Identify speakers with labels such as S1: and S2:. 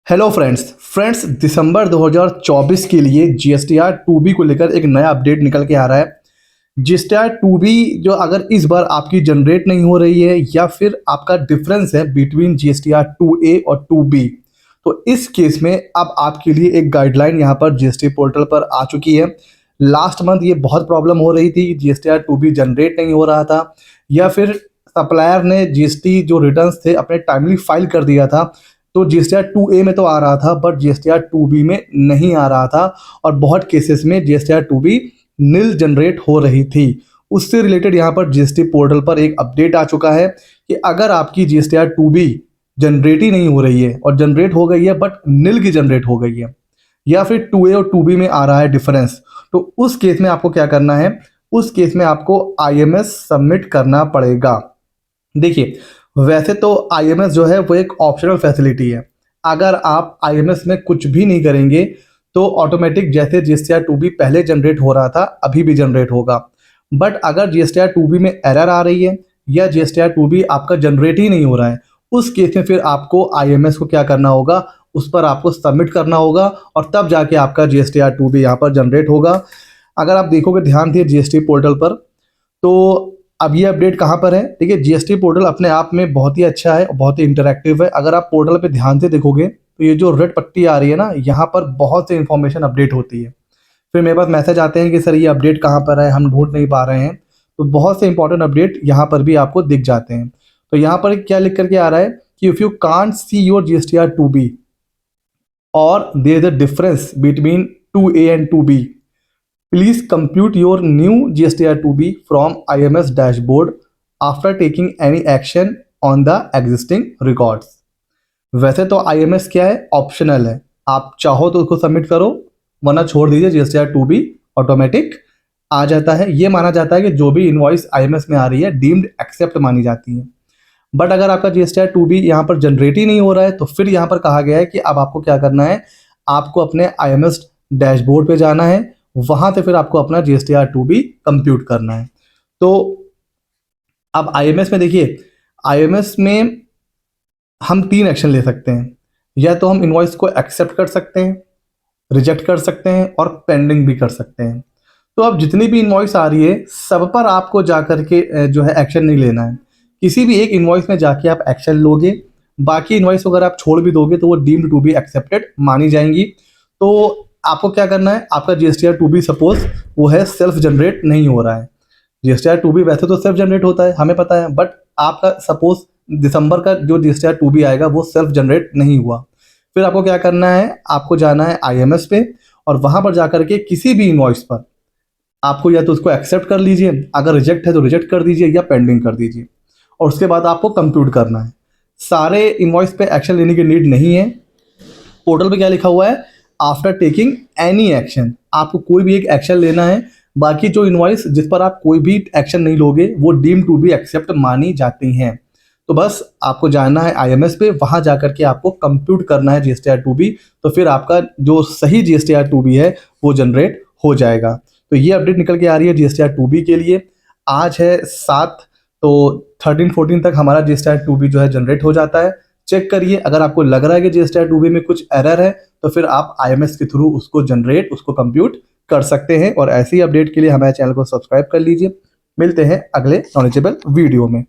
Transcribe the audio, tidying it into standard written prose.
S1: Hello friends दिसंबर 2024 के लिए GSTR 2B को लेकर एक नया अपडेट निकल के आ रहा है। जीएसटीआर 2B जो अगर इस बार आपकी जनरेट नहीं हो रही है या फिर आपका डिफरेंस है बिटवीन जीएसटीआर 2A और 2B, तो इस केस में अब आपके लिए एक गाइडलाइन यहाँ पर जीएसटी पोर्टल पर आ चुकी है। लास्ट मंथ ये बहुत प्रॉब्लम हो रही थी, जीएसटीआर 2B जनरेट नहीं हो रहा था या फिर सप्लायर ने जीएसटी जो रिटर्न्स थे अपने टाइमली फाइल कर दिया था, तो जीएसटीआर 2A में तो आ रहा था बट जीएसटीआर 2B में नहीं आ रहा था और बहुत केसेस में जीएसटीआर 2B नील जनरेट हो रही थी। उससे रिलेटेड यहाँ पर जीएसटी पोर्टल पर एक अपडेट आ चुका है कि अगर आपकी जीएसटीआर 2B जनरेट ही नहीं हो रही है और जनरेट हो गई है बट नील की जनरेट हो गई है या फिर 2A और 2B में आ रहा है डिफरेंस, तो उस केस में आपको क्या करना है, उस केस में आपको आईएमएस सबमिट करना पड़ेगा। देखिए, वैसे तो आईएमएस जो है वो एक ऑप्शनल फैसिलिटी है। अगर आप आईएमएस में कुछ भी नहीं करेंगे तो ऑटोमेटिक जैसे जीएसटीआर 2B पहले जनरेट हो रहा था अभी भी जनरेट होगा। बट अगर जीएसटीआर 2B में एरर आ रही है या जीएसटीआर 2B आपका जनरेट ही नहीं हो रहा है, उस केस में फिर आपको आईएमएस को क्या करना होगा, उस पर आपको सबमिट करना होगा और तब जाके आपका जीएसटीआर 2B यहाँ पर जनरेट होगा। अगर आप देखोगे ध्यान दिए जीएसटी पोर्टल पर, तो अब ये अपडेट कहाँ पर है, देखिए जीएसटी पोर्टल अपने आप में बहुत ही अच्छा है, बहुत ही इंटरैक्टिव है। अगर आप पोर्टल पे ध्यान से देखोगे तो ये जो रेड पट्टी आ रही है ना, यहाँ पर बहुत से इंफॉर्मेशन अपडेट होती है। फिर मेरे पास मैसेज आते हैं कि सर ये अपडेट कहाँ पर है, हम ढूंढ नहीं पा रहे हैं, तो बहुत से इंपॉर्टेंट अपडेट यहाँ पर भी आपको दिख जाते हैं। तो यहाँ पर क्या लिख करके आ रहा है कि if you can't see your GSTR 2B और there is a difference between 2A and 2B, please compute your new GSTR 2B from IMS dashboard after taking any action on the existing records। वैसे तो IMS क्या है, optional है, आप चाहो तो उसको सबमिट करो वरना छोड़ दीजिए, GSTR 2B ऑटोमेटिक आ जाता है। ये माना जाता है कि जो भी इनवॉइस IMS में आ रही है डीम्ड एक्सेप्ट मानी जाती है। बट अगर आपका GSTR 2B यहाँ पर जनरेट ही नहीं हो रहा है तो फिर यहाँ पर कहा गया है कि अब आपको क्या करना है, आपको अपने IMS डैशबोर्ड पे जाना है, वहां से फिर आपको अपना जीएसटीआर 2B कंप्यूट करना है। तो अब आईएमएस में देखिए, आईएमएस में हम 3 एक्शन ले सकते हैं, या तो हम इनवॉइस को एक्सेप्ट कर सकते हैं, रिजेक्ट कर सकते हैं और पेंडिंग भी कर सकते हैं। तो अब जितनी भी इनवॉइस आ रही है सब पर आपको जा करके जो है एक्शन नहीं लेना है। किसी भी एक इनवॉइस में जाके आप एक्शन लोगे, बाकी इनवॉइस अगर आप छोड़ भी दोगे तो वो डीम्ड टू बी एक्सेप्टेड मानी जाएंगी। तो आपको क्या करना है, आपका जीएसटीआर 2B सपोज वो है सेल्फ जनरेट नहीं हो रहा है। जीएसटीआर 2B वैसे तो सेल्फ जनरेट होता है, हमें पता है, बट आपका सपोज दिसंबर का जो जीएसटीआर 2B आएगा वो सेल्फ जनरेट नहीं हुआ। फिर आपको क्या करना है, आपको जाना है आईएमएस पे और वहां पर जाकर के किसी भी इनवॉइस पर आपको या तो उसको एक्सेप्ट कर लीजिए, अगर रिजेक्ट है तो रिजेक्ट कर दीजिए या पेंडिंग कर दीजिए, और उसके बाद आपको कंप्यूट करना है। सारे इनवॉइस पे एक्शन लेने की नीड नहीं है। पोर्टल पे क्या लिखा हुआ है, आफ्टर टेकिंग एनी एक्शन, आपको कोई भी एक एक्शन लेना है, बाकी जो इनवॉइस जिस पर आप कोई भी एक्शन नहीं लोगे वो डीम टू बी एक्सेप्ट मानी जाती हैं। तो बस आपको जाना है आईएमएस पे, वहां जाकर के आपको कंप्यूट करना है जीएसटीआर 2B, तो फिर आपका जो सही जीएसटीआर 2B है वो जनरेट हो जाएगा। तो ये अपडेट निकल के आ रही है जीएसटीआर 2B के लिए। आज है 7, तो 13-14 तक हमारा जीएसटीआर 2B जो है जनरेट हो जाता है। चेक करिए, अगर आपको लग रहा है कि जीएसटीआर 2B में कुछ एरर है तो फिर आप आईएमएस के थ्रू उसको कंप्यूट कर सकते हैं। और ऐसी अपडेट के लिए हमारे चैनल को सब्सक्राइब कर लीजिए। मिलते हैं अगले नॉलेजेबल वीडियो में।